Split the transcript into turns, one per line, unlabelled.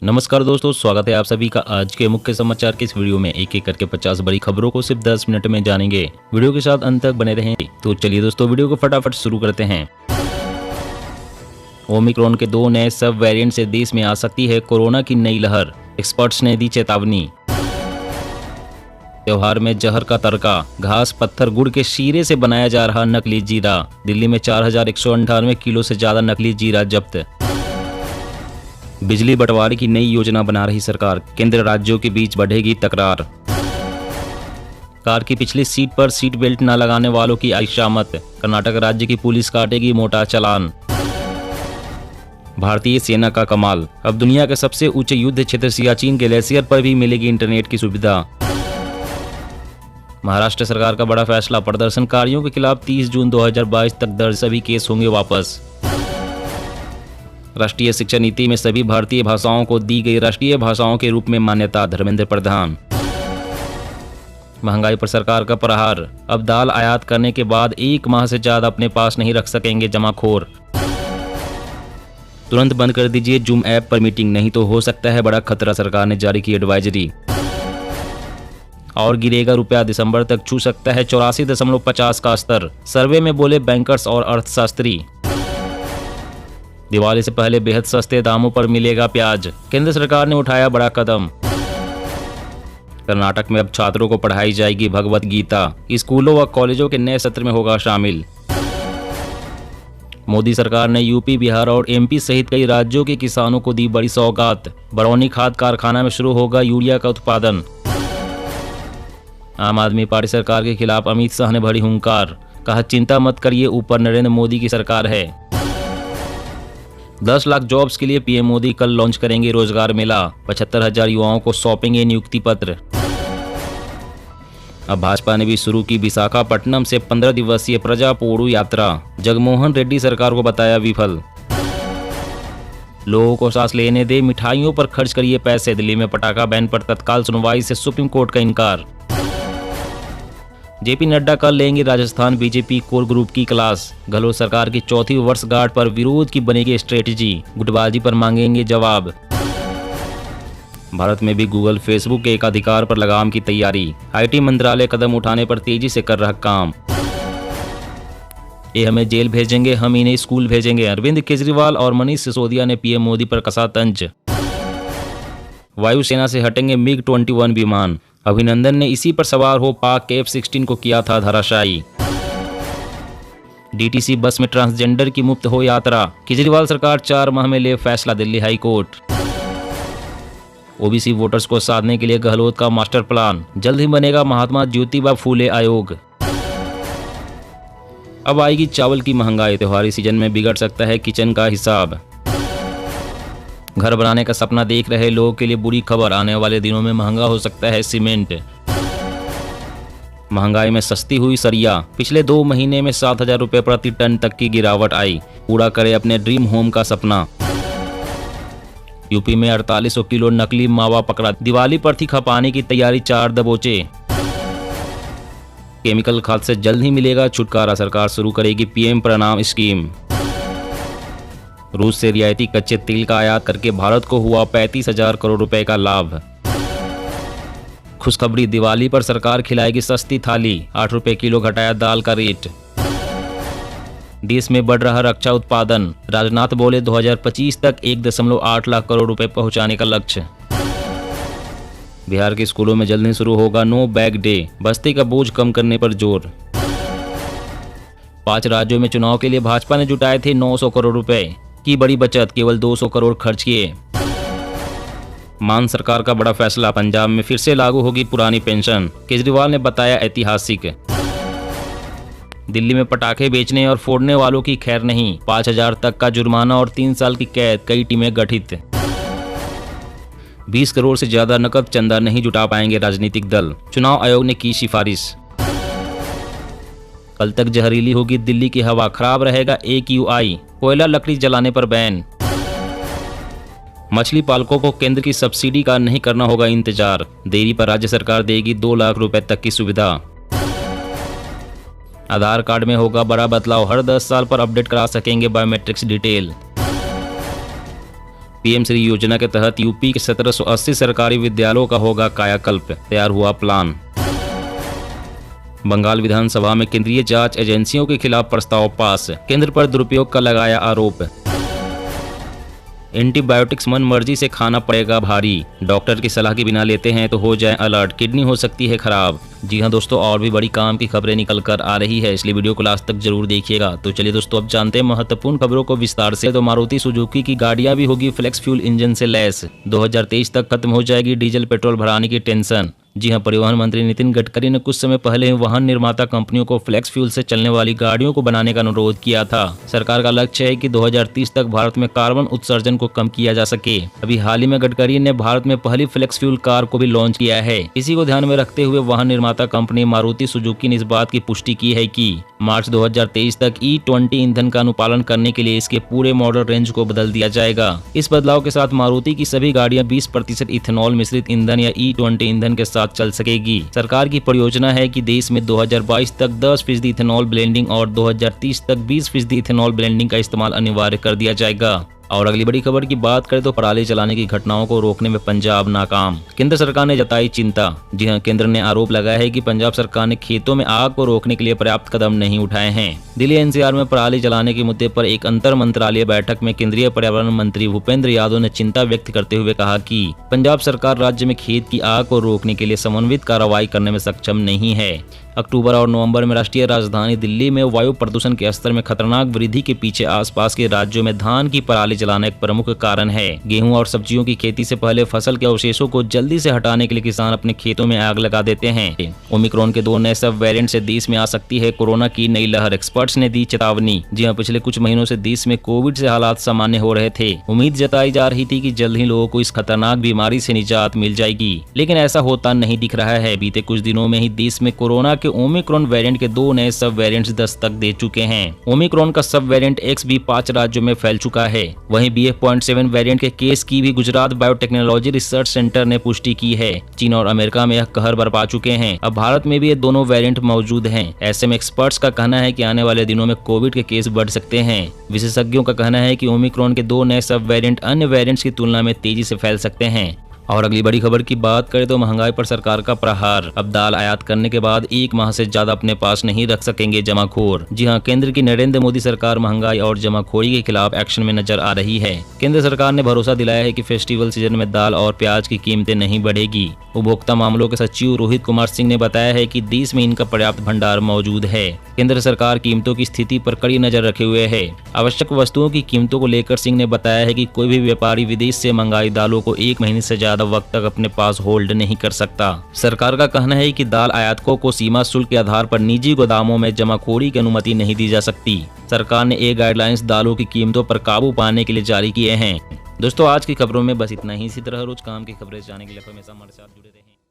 नमस्कार दोस्तों, स्वागत है आप सभी का आज के मुख्य समाचार के इस वीडियो में। एक एक करके 50 बड़ी खबरों को सिर्फ 10 मिनट में जानेंगे। वीडियो के साथ अंत तक बने रहें। तो चलिए दोस्तों, वीडियो को फटाफट शुरू करते हैं। ओमिक्रॉन के 2 नए सब वेरिएंट से देश में आ सकती है कोरोना की नई लहर, एक्सपर्ट्स ने दी चेतावनी। त्योहार में जहर का तड़का, घास पत्थर गुड़ के शीरे से बनाया जा रहा नकली जीरा। दिल्ली में 4198 किलो से ज्यादा नकली जीरा जब्त। बिजली बंटवारे की नई योजना बना रही सरकार, केंद्र राज्यों के बीच बढ़ेगी तकरार। कार की पिछली सीट पर सीट बेल्ट न लगाने वालों की आई शामत, कर्नाटक राज्य की पुलिस काटेगी मोटा चालान। भारतीय सेना का कमाल, अब दुनिया के सबसे ऊंचे युद्ध क्षेत्र सियाचिन ग्लेशियर पर भी मिलेगी इंटरनेट की सुविधा। महाराष्ट्र सरकार का बड़ा फैसला, प्रदर्शनकारियों के खिलाफ 30 जून 2022 तक दर्ज सभी केस होंगे वापस। राष्ट्रीय शिक्षा नीति में सभी भारतीय भाषाओं को दी गई राष्ट्रीय भाषाओं के रूप में मान्यता, धर्मेंद्र प्रधान। महंगाई पर सरकार का प्रहार, अब दाल आयात करने के बाद 1 माह से ज्यादा अपने पास नहीं रख सकेंगे जमाखोर। तुरंत बंद कर दीजिए जूम ऐप पर मीटिंग, नहीं तो हो सकता है बड़ा खतरा, सरकार ने जारी की एडवाइजरी। और गिरेगा रुपया, दिसंबर तक छू सकता है 84.50 का स्तर, सर्वे में बोले बैंकर्स और अर्थशास्त्री। दिवाली से पहले बेहद सस्ते दामों पर मिलेगा प्याज, केंद्र सरकार ने उठाया बड़ा कदम। कर्नाटक में अब छात्रों को पढ़ाई जाएगी भगवत गीता, स्कूलों व कॉलेजों के नए सत्र में होगा शामिल। मोदी सरकार ने यूपी, बिहार और एमपी सहित कई राज्यों के किसानों को दी बड़ी सौगात, बरौनी खाद कारखाना में शुरू होगा यूरिया का उत्पादन। आम आदमी पार्टी सरकार के खिलाफ अमित शाह ने भरी हुंकार, कहा चिंता मत करिए, ऊपर नरेंद्र मोदी की सरकार है। 10 लाख जॉब्स के लिए पीएम मोदी कल लॉन्च करेंगे रोजगार मेला, 75,000 युवाओं को सौंपेंगे नियुक्ति पत्र। अब भाजपा ने भी शुरू की विशाखापट्टनम से 15 दिवसीय प्रजा पोड़ू यात्रा, जगनमोहन रेड्डी सरकार को बताया विफल। लोगों को सांस लेने दे, मिठाइयों पर खर्च करिए पैसे, दिल्ली में पटाखा बैन पर तत्काल सुनवाई से सुप्रीम कोर्ट का इनकार। जेपी नड्डा कल लेंगे राजस्थान बीजेपी कोर ग्रुप की क्लास, गहलोत सरकार की 4वीं वर्षगांठ पर विरोध की बनेगी स्ट्रेटेजी, गुटबाजी पर मांगेंगे जवाब। भारत में भी गूगल फेसबुक के एकाधिकार पर लगाम की तैयारी, आईटी मंत्रालय कदम उठाने पर तेजी से कर रहा काम। ये हमें जेल भेजेंगे, हम इन्हें स्कूल भेजेंगे, अरविंद केजरीवाल और मनीष सिसोदिया ने पीएम मोदी पर कसा तंज। वायुसेना से हटेंगे मिग 21 विमान, अभिनंदन ने इसी पर सवार हो पाक के F-16 को किया था धराशायी। डीटीसी बस में ट्रांसजेंडर की मुफ्त हो यात्रा, केजरीवाल सरकार 4 माह में ले फैसला, Delhi high court. OBC voters को साधने के लिए गहलोत का मास्टर प्लान, जल्द ही बनेगा महात्मा ज्योतिबा फूले आयोग। अब आएगी चावल की महंगाई, त्योहारी सीजन में बिगड़ सकता है किचन का हिसाब। घर बनाने का सपना देख रहे लोगों के लिए बुरी खबर, आने वाले दिनों में महंगा हो सकता है सीमेंट। महंगाई में सस्ती हुई सरिया, पिछले 2 महीने में 7,000 रुपए प्रति टन तक की गिरावट आई, पूरा करे अपने ड्रीम होम का सपना। यूपी में 4800 किलो नकली मावा पकड़ा, दिवाली पर थी खपाने की तैयारी 4 दबोचे। केमिकल खाद से जल्द ही मिलेगा छुटकारा, सरकार शुरू करेगी पीएम प्रणाम स्कीम। रूस से रियायती कच्चे तेल का आयात करके भारत को हुआ 35,000 करोड़ रुपए का लाभ। खुशखबरी, दिवाली पर सरकार खिलाएगी सस्ती थाली, 8 रुपए किलो घटाया दाल का रेट। देश में बढ़ रहा रक्षा उत्पादन, राजनाथ बोले 2025 तक 1.8 लाख करोड़ रुपए पहुंचाने का लक्ष्य। बिहार के स्कूलों में जल्द ही शुरू होगा नो बैग डे, बस्ती का बोझ कम करने पर जोर। 5 राज्यों में चुनाव के लिए भाजपा ने जुटाए थे 900 करोड़ रुपए की बड़ी बचत, केवल 200 करोड़ खर्च किए। मान सरकार का बड़ा फैसला, पंजाब में फिर से लागू होगी पुरानी पेंशन, केजरीवाल ने बताया ऐतिहासिक। दिल्ली में पटाखे बेचने और फोड़ने वालों की खैर नहीं, 5,000 तक का जुर्माना और 3 साल की कैद, कई टीमें गठित। 20 करोड़ से ज्यादा नकद चंदा नहीं जुटा पाएंगे राजनीतिक दल, चुनाव आयोग ने की सिफारिश। कल तक जहरीली होगी दिल्ली की हवा, खराब रहेगा AQI, कोयला लकड़ी जलाने पर बैन। मछली पालकों को केंद्र की सब्सिडी का नहीं करना होगा इंतजार, देरी पर राज्य सरकार देगी 2 लाख रुपए तक की सुविधा। आधार कार्ड में होगा बड़ा बदलाव, हर 10 साल पर अपडेट करा सकेंगे बायोमेट्रिक्स डिटेल। पीएम श्री योजना के तहत यूपी के 1780 सरकारी विद्यालयों का होगा कायाकल्प, तैयार हुआ प्लान। बंगाल विधानसभा में केंद्रीय जांच एजेंसियों के खिलाफ प्रस्ताव पास, केंद्र पर दुरुपयोग का लगाया आरोप। एंटीबायोटिक्स मनमर्जी से खाना पड़ेगा भारी, डॉक्टर की सलाह के बिना लेते हैं तो हो जाए अलर्ट, किडनी हो सकती है खराब। जी हाँ दोस्तों, और भी बड़ी काम की खबरें निकल कर आ रही है, इसलिए वीडियो को लास्ट तक जरूर देखिएगा। तो चलिए दोस्तों, अब जानते हैं महत्वपूर्ण खबरों को विस्तार से। तो मारुति सुजुकी की गाड़ियां भी होगी फ्लेक्स फ्यूल इंजन से लैस, 2023 तक खत्म हो जाएगी डीजल पेट्रोल भराने की टेंशन। जी हाँ, परिवहन मंत्री नितिन गडकरी ने कुछ समय पहले वाहन निर्माता कंपनियों को फ्लेक्स फ्यूल से चलने वाली गाड़ियों को बनाने का अनुरोध किया था। सरकार का लक्ष्य है कि 2030 तक भारत में कार्बन उत्सर्जन को कम किया जा सके। अभी हाल ही में गडकरी ने भारत में पहली फ्लेक्स फ्यूल कार को भी लॉन्च किया है। इसी को ध्यान में रखते हुए वाहन निर्माता कंपनी मारुति सुजुकी ने इस बात की पुष्टि की है कि मार्च 2023 तक E20 ईंधन का अनुपालन करने के लिए इसके पूरे मॉडल रेंज को बदल दिया जाएगा। इस बदलाव के साथ मारुति की सभी गाड़ियां 20% इथेनॉल मिश्रित ईंधन या E20 ईंधन के साथ चल सकेगी। सरकार की परियोजना है कि देश में 2022 तक 10% इथेनॉल ब्लेंडिंग और 2030 तक 20% इथेनॉल ब्लेंडिंग का इस्तेमाल अनिवार्य कर दिया जाएगा। और अगली बड़ी खबर की बात करें तो पराली जलाने की घटनाओं को रोकने में पंजाब नाकाम, केंद्र सरकार ने जताई चिंता। जी हां, केंद्र ने आरोप लगाया है कि पंजाब सरकार ने खेतों में आग को रोकने के लिए पर्याप्त कदम नहीं उठाए हैं। दिल्ली एनसीआर में पराली जलाने के मुद्दे पर एक अंतर मंत्रालय बैठक में केंद्रीय पर्यावरण मंत्री भूपेंद्र यादव ने चिंता व्यक्त करते हुए कहा कि पंजाब सरकार राज्य में खेत की आग को रोकने के लिए समन्वित कार्रवाई करने में सक्षम नहीं है। अक्टूबर और नवंबर में राष्ट्रीय राजधानी दिल्ली में वायु प्रदूषण के स्तर में खतरनाक वृद्धि के पीछे आसपास के राज्यों में धान की पराली जलाना एक प्रमुख कारण है। गेहूं और सब्जियों की खेती से पहले फसल के अवशेषों को जल्दी से हटाने के लिए किसान अपने खेतों में आग लगा देते हैं। ओमिक्रॉन के 2 नए सब वेरिएंट से देश में आ सकती है कोरोना की नई लहर, एक्सपर्ट्स ने दी चेतावनी। जी हां, पिछले कुछ महीनों से देश में कोविड से हालात सामान्य हो रहे थे। उम्मीद जताई जा रही थी कि जल्द ही लोगों को इस खतरनाक बीमारी से निजात मिल जाएगी, लेकिन ऐसा होता नहीं दिख रहा है। बीते कुछ दिनों में ही देश में कोरोना के ओमिक्रॉन वेरिएंट के 2 नए सब वेरिएंट्स दस्तक दे चुके हैं। ओमिक्रॉन का सब वेरिएंट XB 5 राज्यों में फैल चुका है। वहीं BF.7 वेरिएंट के केस की भी गुजरात बायोटेक्नोलॉजी रिसर्च सेंटर ने पुष्टि की है। चीन और अमेरिका में यह कहर बरपा चुके हैं। अब भारत में भी ये दोनों वेरिएंट मौजूद हैं। ऐसे में एक्सपर्ट्स का कहना है कि आने वाले दिनों में कोविड के केस बढ़ सकते हैं। विशेषज्ञों का कहना है कि ओमिक्रॉन के 2 नए सब वेरिएंट अन्य वेरिएंट्स की तुलना में तेजी से फैल सकते हैं। और अगली बड़ी खबर की बात करें तो महंगाई पर सरकार का प्रहार, अब दाल आयात करने के बाद 1 माह से ज्यादा अपने पास नहीं रख सकेंगे जमाखोर। जी हां, केंद्र की नरेंद्र मोदी सरकार महंगाई और जमाखोरी के खिलाफ एक्शन में नजर आ रही है। केंद्र सरकार ने भरोसा दिलाया है कि फेस्टिवल सीजन में दाल और प्याज की कीमतें नहीं बढ़ेगी। उपभोक्ता मामलों के सचिव रोहित कुमार सिंह ने बताया है कि देश में इनका पर्याप्त भंडार मौजूद है। केंद्र सरकार कीमतों की स्थिति पर कड़ी नजर रखे हुए है। आवश्यक वस्तुओं की कीमतों को लेकर सिंह ने बताया है कि कोई भी व्यापारी विदेश से मंगाई दालों को 1 महीने से ज्यादा वक्त तक अपने पास होल्ड नहीं कर सकता। सरकार का कहना है कि दाल आयातकों को सीमा शुल्क के आधार पर निजी गोदामों में जमाखोरी की अनुमति नहीं दी जा सकती। सरकार ने ये गाइडलाइंस दालों की कीमतों पर काबू पाने के लिए जारी किए हैं। दोस्तों, आज की खबरों में बस इतना ही। इसी तरह रोज काम की खबरें जानने के लिए हमेशा हमारे साथ जुड़े रहें।